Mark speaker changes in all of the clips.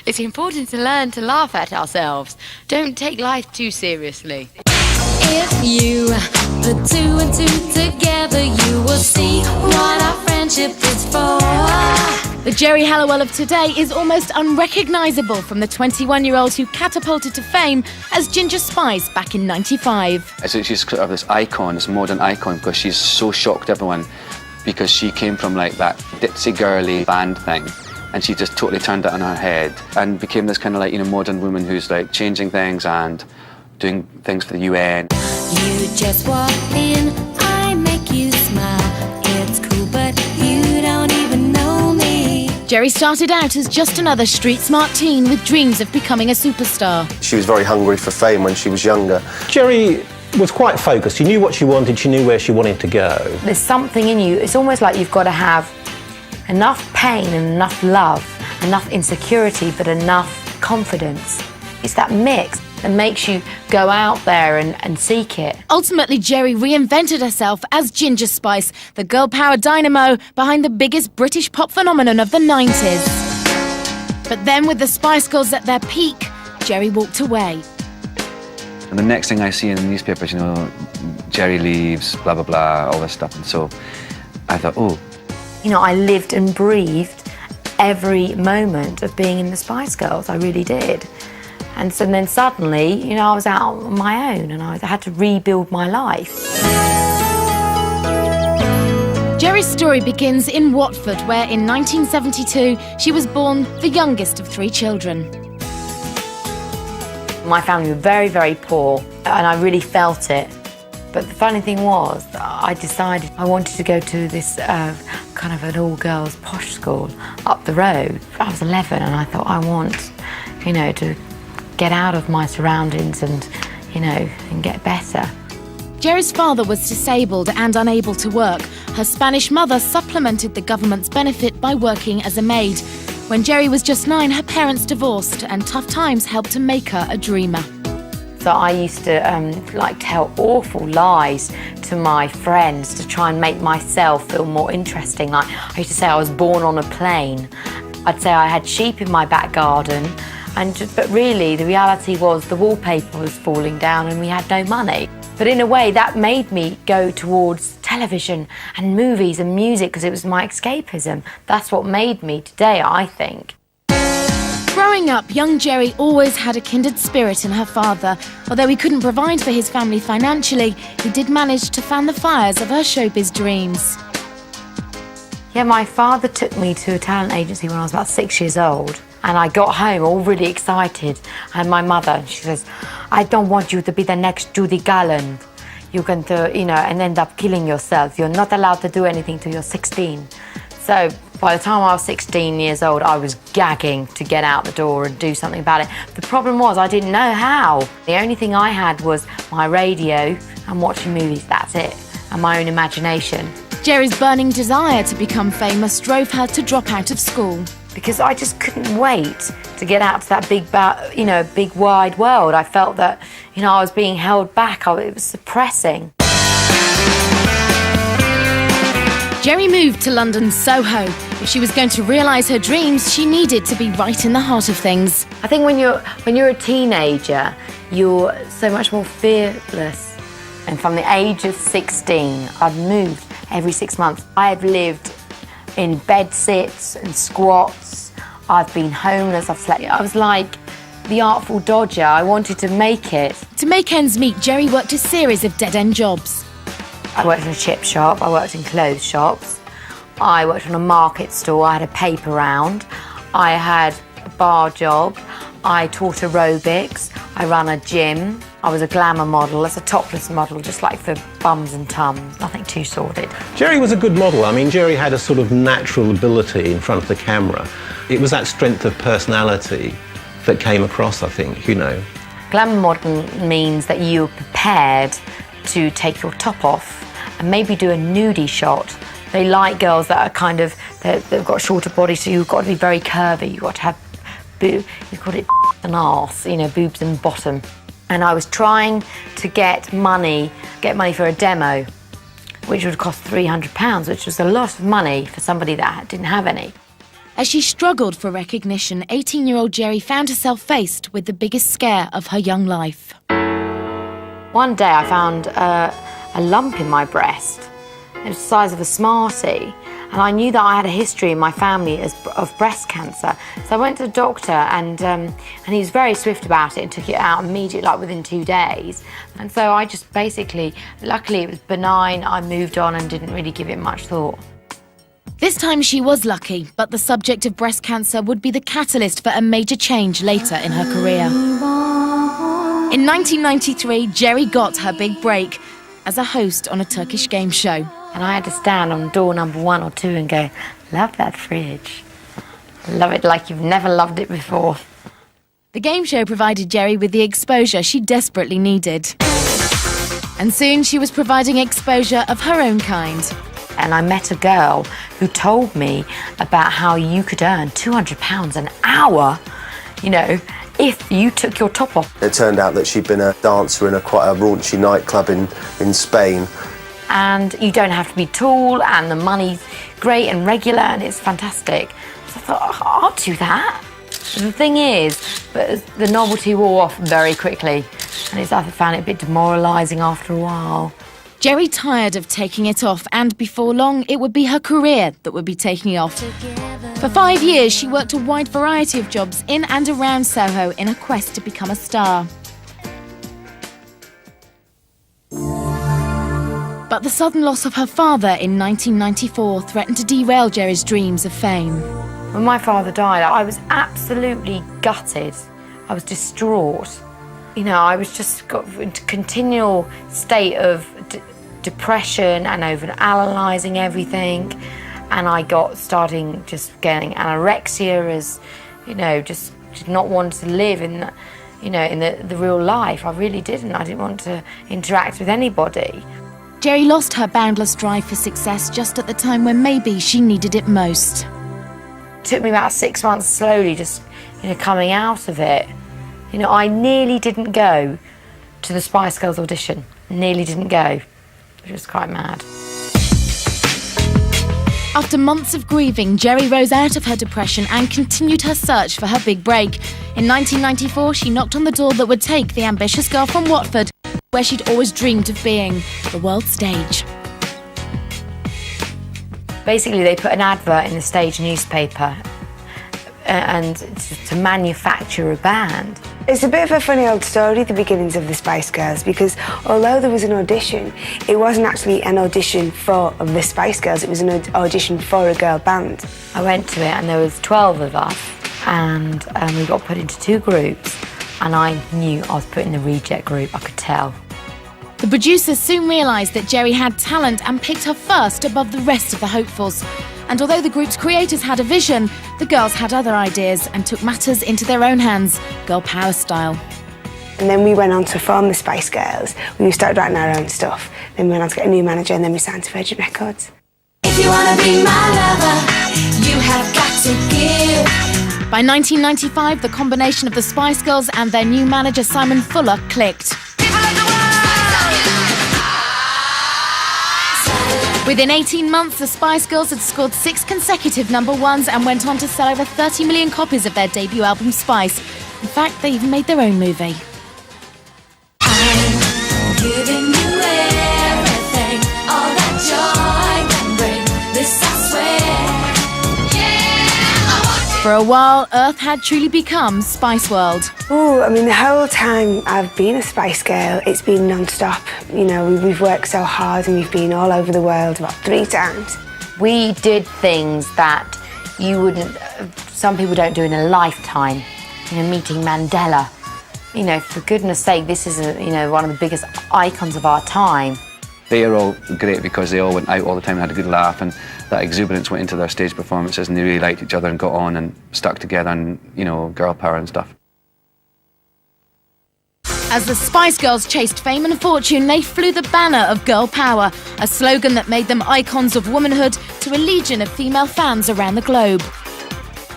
Speaker 1: It's important to learn to laugh at ourselves. Don't take life too seriously.
Speaker 2: If you put two and two together, you will see what our friendship is for.
Speaker 3: The Geri Halliwell of today is almost unrecognisable from the 21-year-old who catapulted to fame as Ginger Spice back in '95.
Speaker 4: So she's sort of this icon, this modern icon, because she's so shocked everyone, because she came from like that ditzy girly band thing, and she just totally turned it on her head and became this kind of like, you know, modern woman who's like changing things and doing things for the UN.
Speaker 2: You just walk in, I make you smile. It's cool, but you don't even know me.
Speaker 3: Geri started out as just another street-smart teen with dreams of becoming a superstar.
Speaker 5: She was very hungry for fame when she was younger.
Speaker 6: Geri was quite focused. She knew what she wanted, she knew where she wanted to go.
Speaker 7: There's something in you, it's almost like you've got to have enough pain and enough love, enough insecurity, but enough confidence. It's that mix that makes you go out there and seek it.
Speaker 3: Ultimately, Geri reinvented herself as Ginger Spice, the girl power dynamo behind the biggest British pop phenomenon of the 90s. But then with the Spice Girls at their peak, Geri walked away.
Speaker 4: And the next thing I see in the newspapers, you know, Geri leaves, blah, blah, blah, all this stuff. And so I thought, oh.
Speaker 7: You know, I lived and breathed every moment of being in the Spice Girls, I really did. And so then suddenly, you know, I was out on my own and I had to rebuild my life.
Speaker 3: Geri's story begins in Watford, where in 1972 she was born the youngest of 3 children.
Speaker 7: My family were very, very poor and I really felt it. But the funny thing was, I decided I wanted to go to this kind of an all-girls posh school up the road. I was 11 and I thought, I want, you know, to get out of my surroundings and, you know, and get better.
Speaker 3: Geri's father was disabled and unable to work. Her Spanish mother supplemented the government's benefit by working as a maid. When Geri was just 9, her parents divorced and tough times helped to make her a dreamer.
Speaker 7: So I used to like tell awful lies to my friends to try and make myself feel more interesting. Like I used to say I was born on a plane. I'd say I had sheep in my back garden. But really, the reality was the wallpaper was falling down and we had no money. But in a way, that made me go towards television and movies and music because it was my escapism. That's what made me today, I think.
Speaker 3: Growing up, young Geri always had a kindred spirit in her father. Although he couldn't provide for his family financially, he did manage to fan the fires of her showbiz dreams.
Speaker 7: Yeah, my father took me to a talent agency when I was about 6 years old. And I got home all really excited. And my mother, she says, I don't want you to be the next Judy Garland. You're going to, you know, and end up killing yourself. You're not allowed to do anything till you're 16. So by the time I was 16 years old, I was gagging to get out the door and do something about it. The problem was I didn't know how. The only thing I had was my radio and watching movies, that's it, and my own imagination.
Speaker 3: Geri's burning desire to become famous drove her to drop out of school.
Speaker 7: Because I just couldn't wait to get out to that big wide world. I felt that, you know, I was being held back. It was suppressing.
Speaker 3: Geri moved to London's Soho. If she was going to realise her dreams, she needed to be right in the heart of things.
Speaker 7: I think when you're a teenager, you're so much more fearless. And from the age of 16, I've moved every 6 months. I have lived in bed sits and squats. I've been homeless, I've slept. I was like the Artful Dodger. I wanted to make it.
Speaker 3: To make ends meet, Geri worked a series of dead-end jobs.
Speaker 7: I worked in a chip shop, I worked in clothes shops, I worked on a market stall, I had a paper round, I had a bar job, I taught aerobics, I ran a gym, I was a glamour model, that's a topless model, just like for bums and tums, nothing too sordid.
Speaker 6: Geri was a good model. I mean, Geri had a sort of natural ability in front of the camera. It was that strength of personality that came across, I think, you know.
Speaker 7: Glamour model means that you're prepared to take your top off and maybe do a nudie shot. They like girls that are kind of, they've got shorter bodies, so you've got to be very curvy, you've got to have, you call it an arse, you know, boobs and bottom. And I was trying to get money for a demo, which would cost £300, which was a lot of money for somebody that didn't have any.
Speaker 3: As she struggled for recognition, 18-year-old Geri found herself faced with the biggest scare of her young life.
Speaker 7: One day I found a lump in my breast. It was the size of a Smartie. And I knew that I had a history in my family of breast cancer. So I went to the doctor and he was very swift about it and took it out immediately, like within 2 days. And so I just basically, luckily it was benign, I moved on and didn't really give it much thought.
Speaker 3: This time she was lucky, but the subject of breast cancer would be the catalyst for a major change later in her career. In 1993, Geri got her big break as a host on a Turkish game show.
Speaker 7: And I had to stand on door number 1 or 2 and go, love that fridge. Love it like you've never loved it before.
Speaker 3: The game show provided Geri with the exposure she desperately needed. And soon she was providing exposure of her own kind.
Speaker 7: And I met a girl who told me about how you could earn £200 an hour, you know, if you took your top off.
Speaker 5: It turned out that she'd been a dancer in quite a raunchy nightclub in Spain.
Speaker 7: And you don't have to be tall, and the money's great and regular, and it's fantastic. So I thought, oh, I'll do that. The thing is, but the novelty wore off very quickly, and I found it a bit demoralising after a while.
Speaker 3: Geri tired of taking it off, and before long, it would be her career that would be taking off. For 5 years, she worked a wide variety of jobs in and around Soho in a quest to become a star. But the sudden loss of her father in 1994 threatened to derail Geri's dreams of fame.
Speaker 7: When my father died, I was absolutely gutted. I was distraught. You know, I was just got into continual state of depression and over-analysing everything. And I starting just getting anorexia as, you know, just did not want to live in, the real life. I really didn't. I didn't want to interact with anybody.
Speaker 3: Geri lost her boundless drive for success just at the time when maybe she needed it most.
Speaker 7: It took me about 6 months slowly just, coming out of it. I nearly didn't go to the Spice Girls audition. Nearly didn't go, which was quite mad.
Speaker 3: After months of grieving, Geri rose out of her depression and continued her search for her big break. In 1994, she knocked on the door that would take the ambitious girl from Watford, where she'd always dreamed of being, the world stage.
Speaker 7: Basically, they put an advert in the stage newspaper and to manufacture a band.
Speaker 8: It's a bit of a funny old story, the beginnings of the Spice Girls, because although there was an audition, it wasn't actually an audition for the Spice Girls, it was an audition for a girl band.
Speaker 7: I went to it and there was 12 of us, and we got put into 2 groups, and I knew I was put in the reject group, I could tell.
Speaker 3: The producers soon realised that Geri had talent and picked her first above the rest of the hopefuls. And although the group's creators had a vision, the girls had other ideas and took matters into their own hands, girl power style.
Speaker 8: And then we went on to form the Spice Girls. We started writing our own stuff. Then we went on to get a new manager, and then we signed to Virgin Records.
Speaker 2: If you wanna be my lover, you have got to give.
Speaker 3: By 1995, the combination of the Spice Girls and their new manager Simon Fuller clicked. Within 18 months, the Spice Girls had scored 6 consecutive #1s and went on to sell over 30 million copies of their debut album Spice. In fact, they even made their own movie.
Speaker 2: I'm giving you everything, all that joy can bring. This I swear.
Speaker 3: For a while, Earth had truly become Spice World.
Speaker 8: Oh, I mean, the whole time I've been a Spice Girl, it's been non-stop. We've worked so hard and we've been all over the world about 3 times.
Speaker 7: We did things that some people don't do in a lifetime. Meeting Mandela. For goodness sake, this is one of the biggest icons of our time.
Speaker 4: They are all great because they all went out all the time and had a good laugh, and that exuberance went into their stage performances, and they really liked each other and got on and stuck together, and girl power and stuff.
Speaker 3: As the Spice Girls chased fame and fortune, they flew the banner of girl power, a slogan that made them icons of womanhood to a legion of female fans around the globe.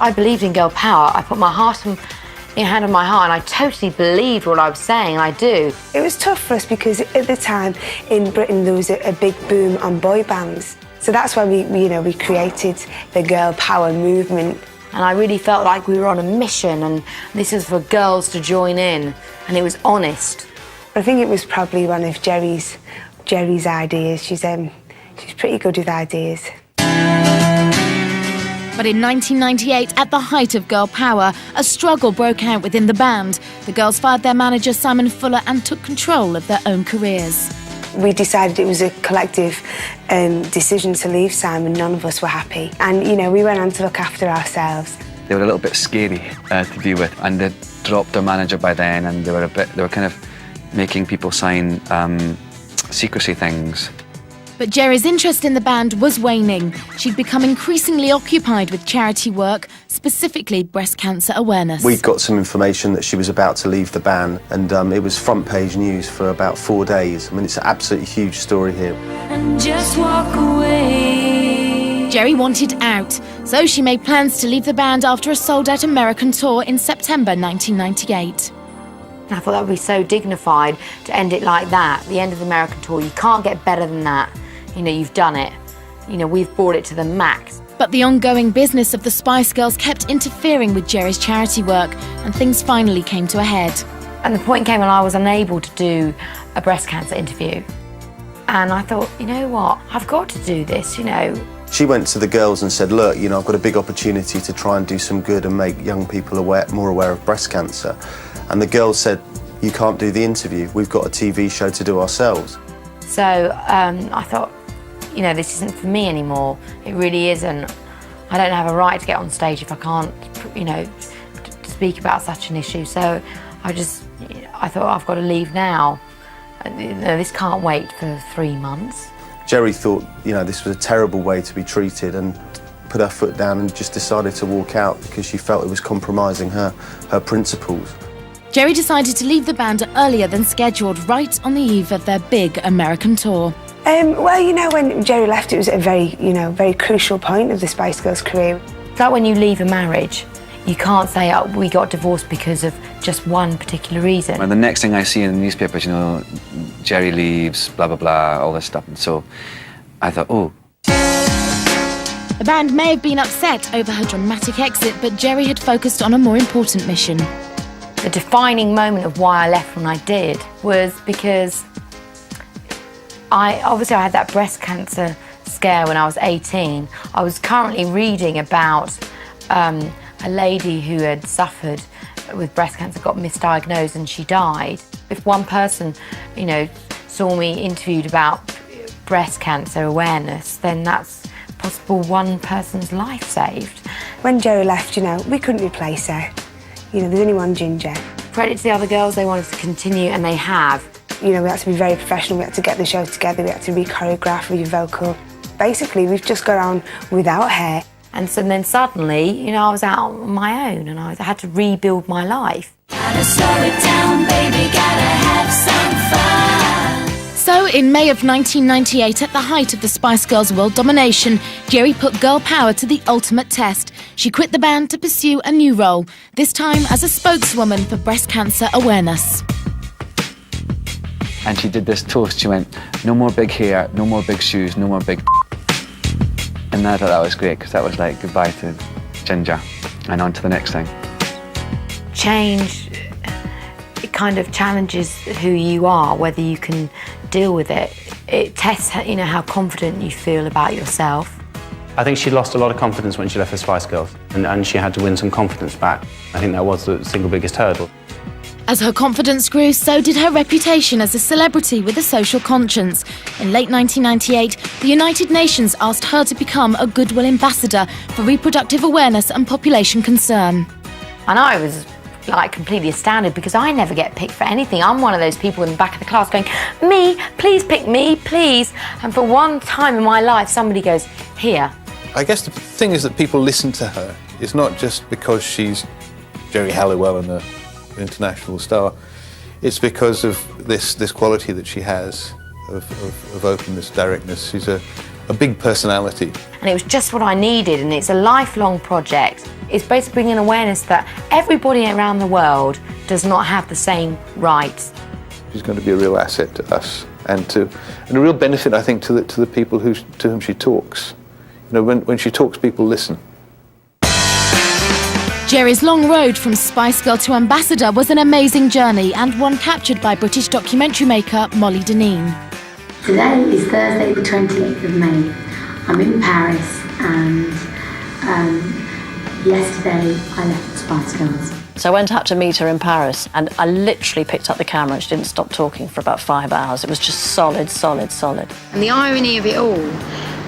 Speaker 7: I believed in girl power. I put my hand on my heart, and I totally believed what I was saying, and I do.
Speaker 8: It was tough for us because at the time in Britain there was a big boom on boy bands. So that's why we created the girl power movement.
Speaker 7: And I really felt like we were on a mission, and this was for girls to join in, and it was honest.
Speaker 8: I think it was probably one of Geri's ideas. She's pretty good with ideas.
Speaker 3: But in 1998, at the height of girl power, a struggle broke out within the band. The girls fired their manager, Simon Fuller, and took control of their own careers.
Speaker 8: We decided it was a collective decision to leave Simon. None of us were happy. And, you know, we went on to look after ourselves.
Speaker 4: They were a little bit scary to deal with, and they'd dropped their manager by then, and they were kind of making people sign secrecy things.
Speaker 3: But Geri's interest in the band was waning. She'd become increasingly occupied with charity work, specifically breast cancer awareness.
Speaker 5: We got some information that she was about to leave the band, and it was front page news for about 4 days. I mean, it's an absolutely huge story here.
Speaker 2: And just walk away.
Speaker 3: Geri wanted out, so she made plans to leave the band after a sold-out American tour in September 1998.
Speaker 7: I thought that would be so dignified to end it like that, the end of the American tour. You can't get better than that. You know, you've done it. You know, we've brought it to the max.
Speaker 3: But the ongoing business of the Spice Girls kept interfering with Geri's charity work, and things finally came to a head.
Speaker 7: And the point came when I was unable to do a breast cancer interview. And I thought, you know what, I've got to do this, you know.
Speaker 5: She went to the girls and said, look, you know, I've got a big opportunity to try and do some good and make young people more aware of breast cancer. And the girls said, you can't do the interview. We've got a TV show to do ourselves.
Speaker 7: So I thought, you know, this isn't for me anymore. It really isn't. I don't have a right to get on stage if I can't, you know, speak about such an issue. So I thought I've got to leave now. You know, this can't wait for 3 months.
Speaker 5: Geri thought, you know, this was a terrible way to be treated and put her foot down and just decided to walk out because she felt it was compromising her principles.
Speaker 3: Geri decided to leave the band earlier than scheduled, right on the eve of their big American tour.
Speaker 8: Well, you know, when Geri left, it was a very crucial point of the Spice Girls' career.
Speaker 7: It's like when you leave a marriage, you can't say, oh, we got divorced because of just one particular reason.
Speaker 4: And the next thing I see in the newspapers, you know, Geri leaves, blah, blah, blah, all this stuff. And so I thought, oh.
Speaker 3: The band may have been upset over her dramatic exit, but Geri had focused on a more important mission.
Speaker 7: The defining moment of why I left when I did was because I had that breast cancer scare when I was 18. I was currently reading about a lady who had suffered with breast cancer, got misdiagnosed, and she died. If one person, you know, saw me interviewed about breast cancer awareness, then that's possible one person's life saved.
Speaker 8: When Geri left, you know, we couldn't replace her. You know, there's only one Ginger.
Speaker 7: Credit to the other girls, they wanted to continue, and they have.
Speaker 8: You know, we had to be very professional, we had to get the show together, we had to re-choreograph, re-vocal. Basically, we've just got on without her.
Speaker 7: And so then suddenly, you know, I was out on my own and I had to rebuild my life.
Speaker 2: Gotta slow it down, baby, gotta have some fun.
Speaker 3: So, in May of 1998, at the height of the Spice Girls' world domination, Geri put girl power to the ultimate test. She quit the band to pursue a new role, this time as a spokeswoman for breast cancer awareness.
Speaker 4: And she did this toast. She went, no more big hair, no more big shoes, no more big. And I thought that was great because that was like goodbye to Ginger and on to the next thing.
Speaker 7: Change, it kind of challenges who you are, whether you can deal with it. It tests, you know, how confident you feel about yourself.
Speaker 9: I think she lost a lot of confidence when she left the Spice Girls, and she had to win some confidence back. I think that was the single biggest hurdle.
Speaker 3: As her confidence grew, so did her reputation as a celebrity with a social conscience. In late 1998, the United Nations asked her to become a Goodwill Ambassador for reproductive awareness and population concern.
Speaker 7: And I was like completely astounded because I never get picked for anything. I'm one of those people in the back of the class going, me, please pick me, please. And for one time in my life, somebody goes, here.
Speaker 10: I guess the thing is that people listen to her. It's not just because she's Geri Halliwell and an international star. It's because of this quality that she has of openness, directness. She's a big personality.
Speaker 7: And it was just what I needed, and it's a lifelong project. It's basically bringing awareness that everybody around the world does not have the same rights.
Speaker 10: She's going to be a real asset to us and a real benefit, I think, to the people to whom she talks. You know, when she talks, people listen.
Speaker 3: Geri's long road from Spice Girl to ambassador was an amazing journey and one captured by British documentary maker Molly Dineen.
Speaker 11: Today is Thursday the 28th of May. I'm in Paris and yesterday I left the Spice Girls.
Speaker 12: So I went out to meet her in Paris and I literally picked up the camera and she didn't stop talking for about 5 hours. It was just solid, solid, solid.
Speaker 1: And the irony of it all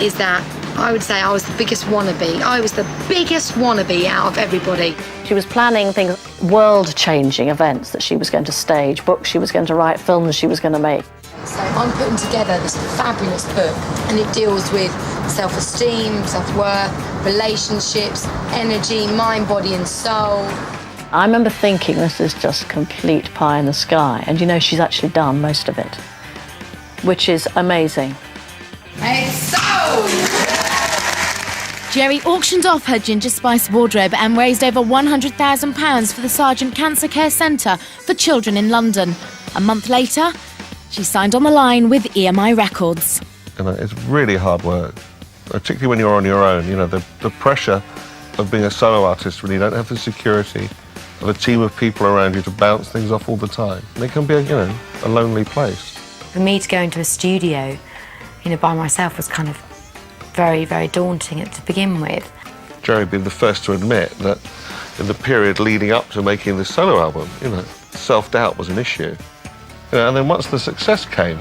Speaker 1: is that I would say I was the biggest wannabe. I was the biggest wannabe out of everybody.
Speaker 12: She was planning things, world-changing events that she was going to stage, books she was going to write, films she was going to make.
Speaker 1: So I'm putting together this fabulous book and it deals with self-esteem, self-worth, relationships, energy, mind, body and soul.
Speaker 12: I remember thinking this is just complete pie in the sky, and you know she's actually done most of it, which is amazing.
Speaker 1: Hey, so!
Speaker 3: Geri auctioned off her Ginger Spice wardrobe and raised over £100,000 for the Sargent Cancer Care Centre for children in London. A month later, she signed on the line with EMI Records.
Speaker 13: You know, it's really hard work, particularly when you're on your own. You know, the pressure of being a solo artist when you don't have the security of a team of people around you to bounce things off all the time. And it can be, a lonely place.
Speaker 7: For me to go into a studio, by myself was kind of very, very daunting to begin with.
Speaker 13: Geri being the first to admit that in the period leading up to making this solo album, self-doubt was an issue. And then once the success came,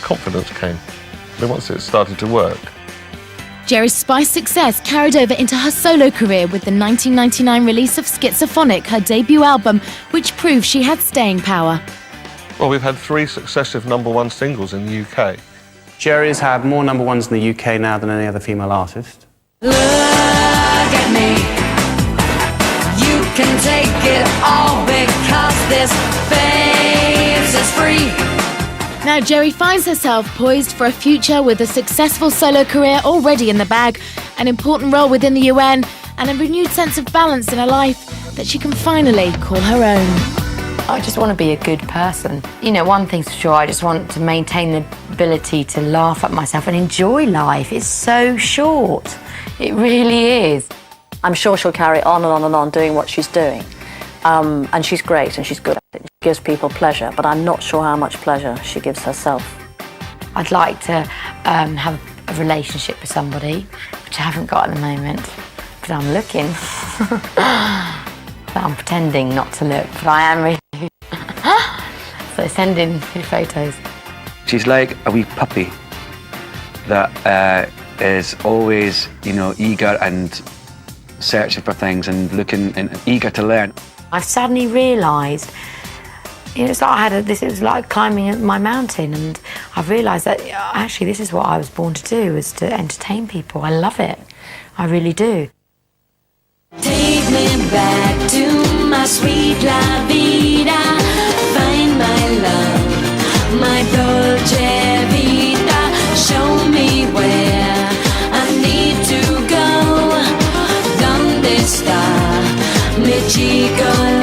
Speaker 13: confidence came. And then once it started to work.
Speaker 3: Geri's Spice success carried over into her solo career with the 1999 release of Schizophonic, her debut album, which proved she had staying power.
Speaker 13: Well, we've had 3 successive #1 singles in the UK.
Speaker 9: Geri's had more #1s in the UK now than any other female artist.
Speaker 2: Look at me. You can take it all because this face is free.
Speaker 3: Now Geri finds herself poised for a future with a successful solo career already in the bag, an important role within the UN, and a renewed sense of balance in her life that she can finally call her own.
Speaker 7: I just want to be a good person. One thing's for sure, I just want to maintain the ability to laugh at myself and enjoy life. It's so short. It really is.
Speaker 12: I'm sure she'll carry on and on and on doing what she's doing. And she's great and she's good at it. She gives people pleasure, but I'm not sure how much pleasure she gives herself.
Speaker 7: I'd like to have a relationship with somebody, which I haven't got at the moment, but I'm looking. But I'm pretending not to look, but I am really. So send in your photos.
Speaker 4: She's like a wee puppy that is always, eager and searching for things and looking and eager to learn.
Speaker 7: I've suddenly realised, it's like it was like climbing my mountain, and I've realised that actually this is what I was born to do, is to entertain people. I love it. I really do.
Speaker 2: Take me back to my sweet la vida. Find my love, my dolce vita. Show me where I need to go. Donde está mi chico?